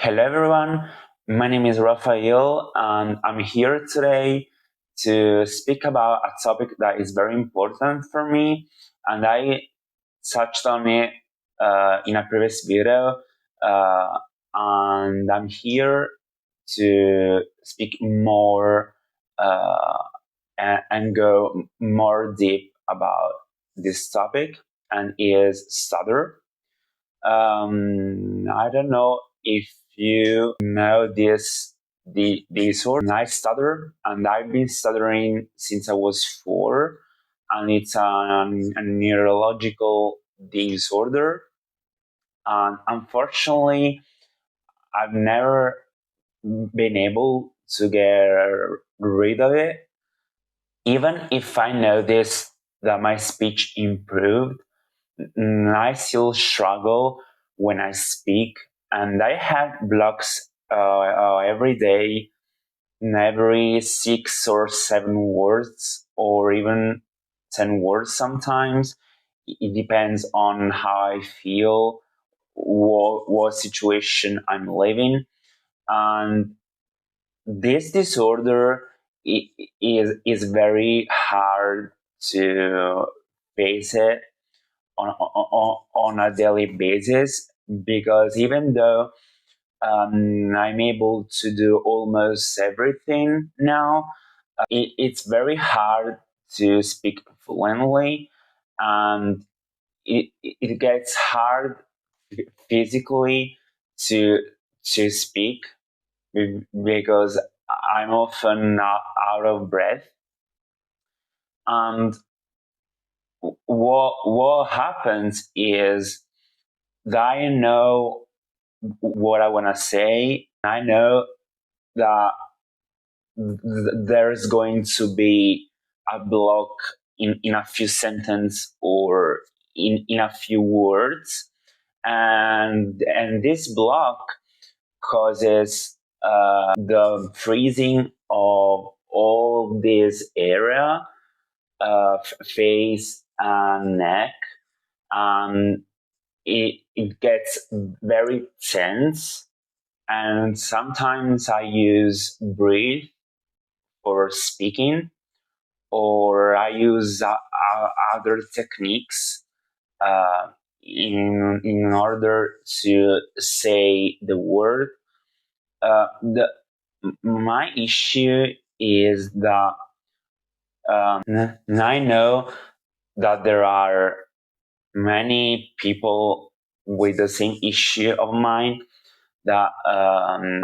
Hello everyone, my name is Rafael and I'm here today to speak about a topic that is very important for me, and I touched on it in a previous video, uh, and I'm here to speak more and go more deep about this topic, and is stutter. I don't know if you know the disorder. I stutter, and I've been stuttering since I was 4, and it's a neurological disorder. And unfortunately, I've never been able to get rid of it. Even if I notice that my speech improved, I still struggle when I speak, and I have blocks every day, every 6 or 7 words, or even 10 words sometimes. It depends on how I feel, what situation I'm living, and this disorder is very hard to face it on a daily basis, because even though I'm able to do almost everything now, it's very hard to speak fluently, and it gets hard physically to speak, because I'm often not out of breath. And what happens is that I know what I want to say. I know that there's going to be a block in a few sentences, or in a few words, and this block causes the freezing of all this area, face and neck, and it gets very tense. And sometimes I use breathe for speaking, or I use other techniques in order to say the word. My issue is that I know that there are many people with the same issue of mine, that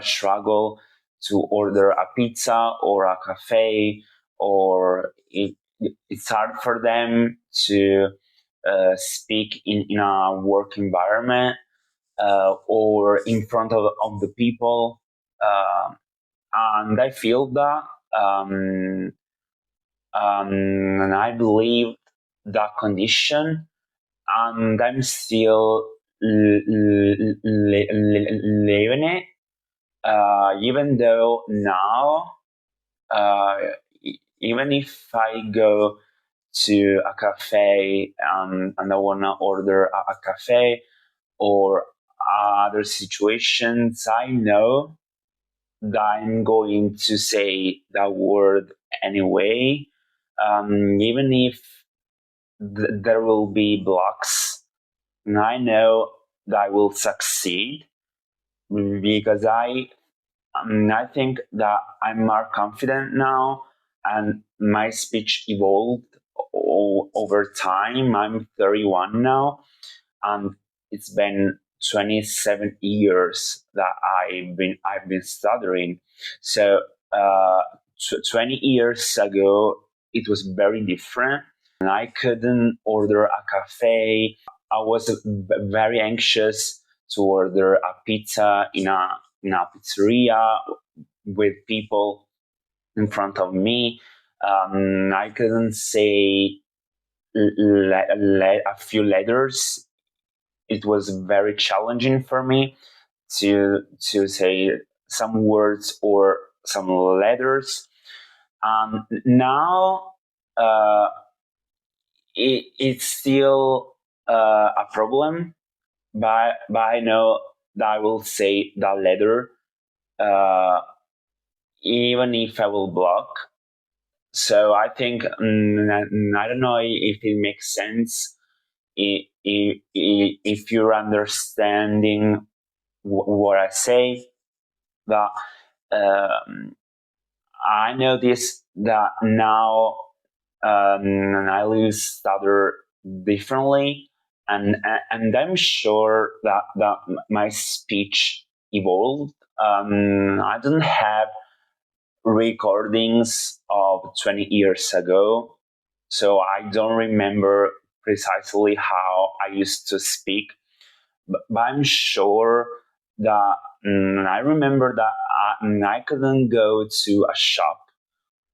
struggle to order a pizza or a cafe, or it's hard for them to speak in a work environment, or in front of the people. Uh, and I feel that, and I believe that condition, and I'm still living it, even though now, uh, even if I go to a cafe, and I want to order a cafe, or other situations, I know that I'm going to say that word anyway, even if there will be blocks. And I know that I will succeed, because I think that I'm more confident now, and my speech evolved over time. I'm 31 now, and it's been 27 years that I've been stuttering. So 20 years ago, it was very different, and I couldn't order a cafe. I was very anxious to order a pizza in a pizzeria with people in front of me. I couldn't say a few letters. It was very challenging for me to say some words or some letters. Now, uh, it's still a problem, but I know that I will say that letter, uh, even if I will block. So I think I don't know if it makes sense if you're understanding what I say. That um, I notice that now I use Stutter differently, and I'm sure that my speech evolved. I don't have recordings of 20 years ago, so I don't remember precisely how I used to speak, but I'm sure that I remember that I couldn't go to a shop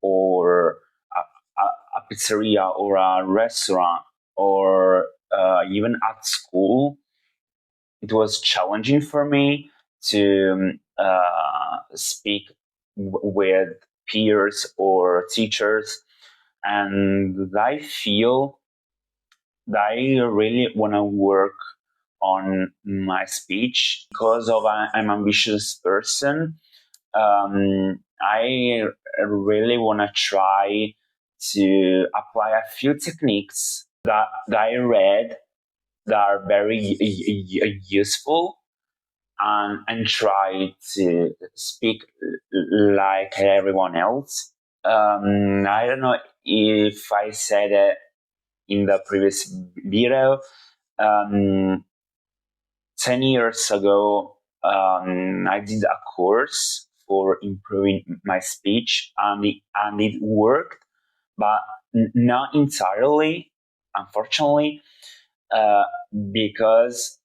or a pizzeria or a restaurant or even at school. It was challenging for me to speak with peers or teachers, and I feel that I really want to work on my speech because of I'm an ambitious person. I really want to try to apply a few techniques that I read that are very useful, and try to speak like everyone else. I don't know if I said it in the previous video. Um, 10 years ago, I did a course for improving my speech, and it worked, but not entirely, unfortunately, uh, because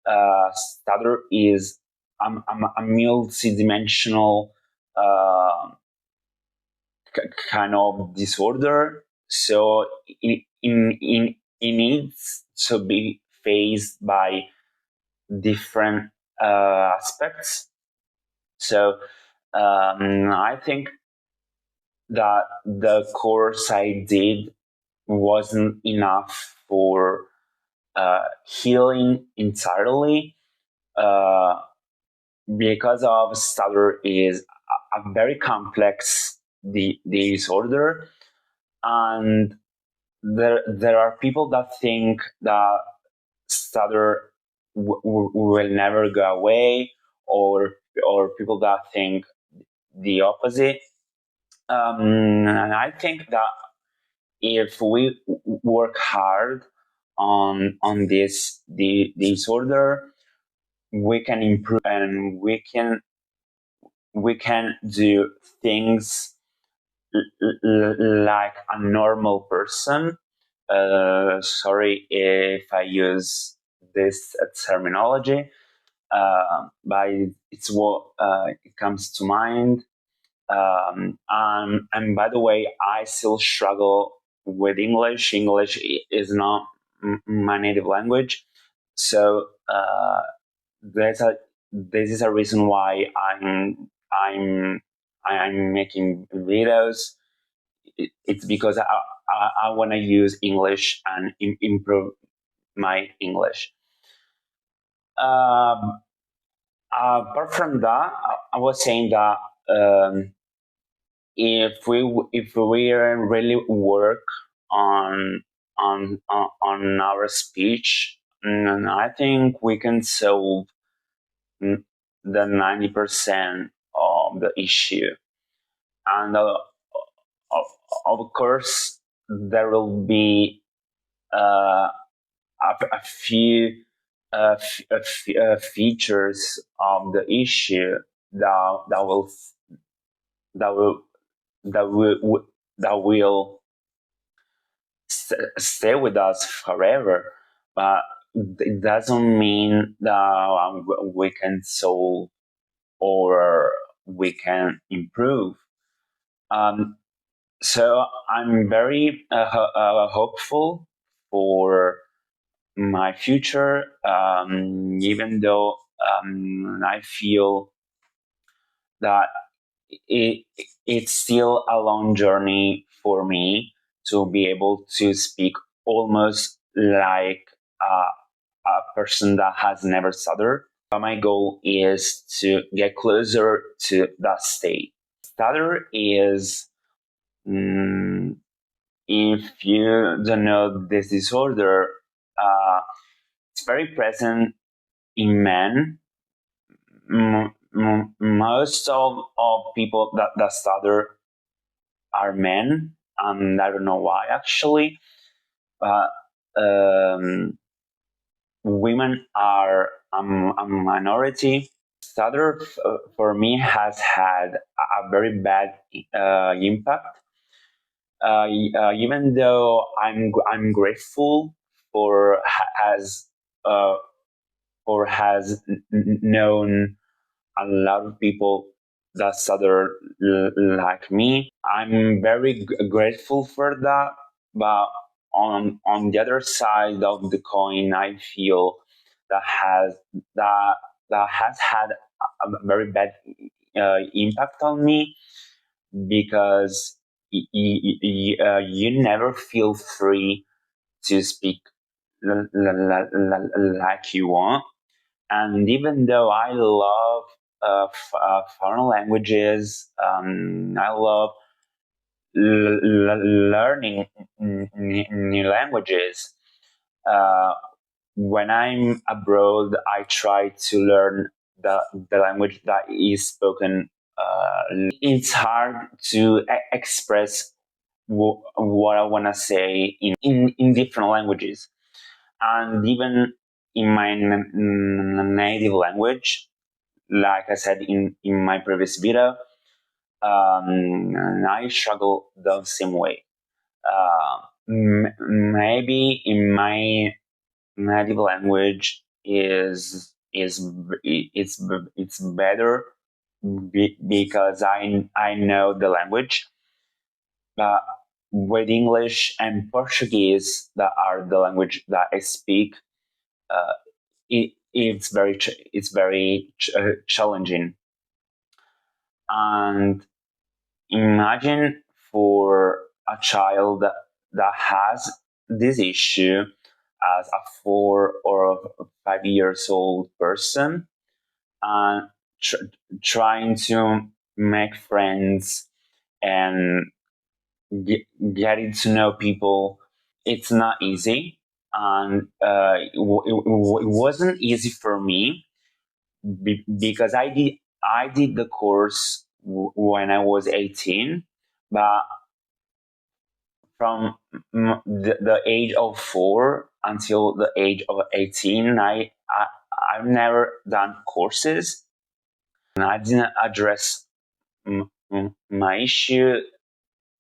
stutter is a multi-dimensional uh, kind of disorder. So it needs to be faced by different aspects. So I think that the course I did wasn't enough for healing entirely, uh, because of stutter is a very complex disorder, and there are people that think that stutter will never go away, or people that think the opposite. And I think that if we work hard on this disorder, we can improve, and we can do things like a normal person. Sorry if I use this terminology, but it's what it comes to mind. And by the way, I still struggle with English. English is not my native language, so there's a this is a reason why I'm making videos. It's because I want to use English and improve my English. Um, Apart from that, I was saying that um, if we really work on on our speech, I think we can solve the 90% of the issue. And of, of course, there will be a few features of the issue that will that will that will that will stay with us forever, but it doesn't mean that we can solve or we can improve. Um, so I'm very hopeful for my future, even though I feel that it, it's still a long journey for me to be able to speak almost like a person that has never stuttered. My goal is to get closer to that state. Stutter is, mm, if you don't know this disorder, uh, it's very present in men. Most of people that stutter are men, and I don't know why actually, but um, women are a minority. Stutter for me has had a very bad impact. Even though I'm grateful for has uh, for has known a lot of people that stutter like me. I'm very grateful for that, but on the other side of the coin, I feel that has that that has had a very bad impact on me because you never feel free to speak like you want. And even though I love foreign languages, I love learning new languages. Uh, when I'm abroad, I try to learn the language that is spoken. It's hard to express what I want to say in different languages. And even in my native language, like I said in my previous video, I struggle the same way. Maybe in my native language it's better because I know the language, but with English and Portuguese that are the language that I speak, uh, it's very challenging. And imagine for a child that has this issue as a 4 or 5 years old person and trying to make friends and getting to know people, it's not easy. And it wasn't easy for me because I did the course when I was 18, but from the age of 4 until the age of 18, I've never done courses and I didn't address my issue.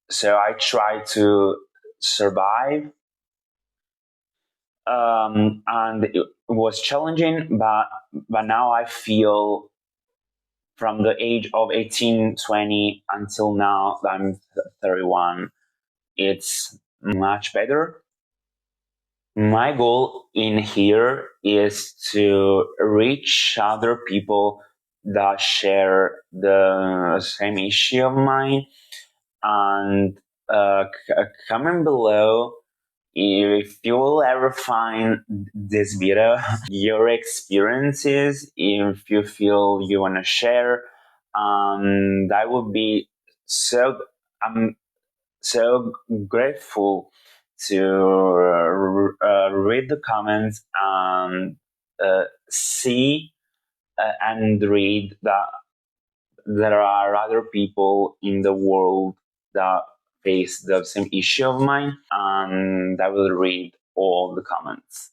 So I tried to survive, and it was challenging, but now I feel from the age of 18, 20 until now that I'm 31, it's much better. My goal in here is to reach other people that share the same issue of mine. And comment below if you will ever find this video, your experiences, if you feel you want to share. That would be so. I'm so grateful to read the comments and see and read that there are other people in the world that face the same issue of mine, and I will read all the comments.